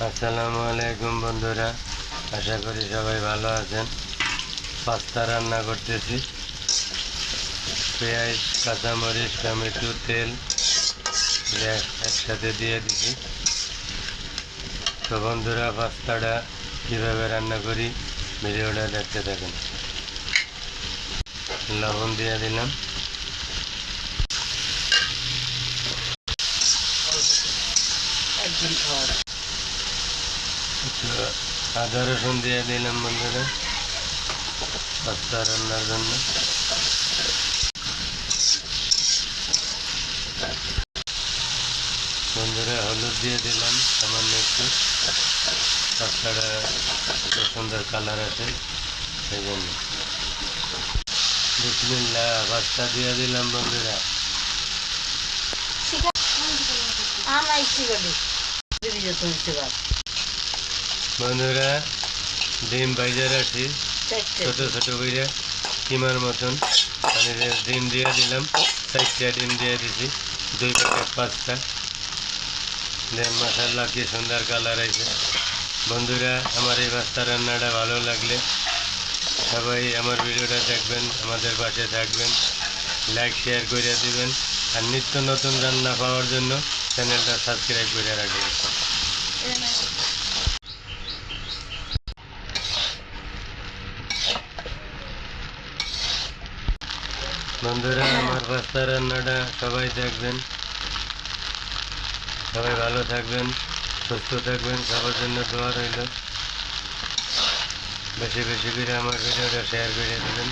আসসালামু আলাইকুম বন্ধুরা, আশা করি সবাই ভালো আছেন। পাস্তা রান্না করতেছি। পেঁয়াজ, কাঁচামরিচ, টমেটো, তেল একসাথে দিয়ে দিছি। তো বন্ধুরা, পাস্তাটা কীভাবে রান্না করি ভিডিওটা দেখতে থাকুন। লবণ দিয়ে দিলাম, আদা রসুন দিয়ে দিলাম বন্ধুরা পাস্তা রান্নার জন্য। বন্ধুরা, হলুদ দিয়ে দিলাম সামান্য একটু, পাস্তাটা খুব সুন্দর কালার আছে সেই জন্য। বিসমিল্লাহ, পাস্তা দিয়ে দিলাম বন্ধুরা। বন্ধুরা, ডিম ভাইজা রাখছি ছোটো ছোটো করে কিমার মতন। আমি ডিম দিয়ে দিলাম, 4টা ডিম দিয়ে দিছি, 2 প্যাকেট পাস্তা। দেন মাশাআল্লাহ কি সুন্দর কালার আছে। বন্ধুরা, আমার এই পাস্তা রান্নাটা ভালো লাগলে সবাই আমার ভিডিওটা দেখবেন, আমাদের পাশে থাকবেন, লাইক শেয়ার করে দিবেন, আর নিত্য নতুন রান্না পাওয়ার জন্য চ্যানেলটা সাবস্ক্রাইব করে রাখবেন। বন্ধুরা, আমার পাস্তা রান্নাটা সবাই দেখবেন, সবাই ভালো থাকবেন, সুস্থ থাকবেন, সবার জন্য দোয়া রইল। বেশি বেশি করে আমার ভিডিওটা শেয়ার করে দেবেন।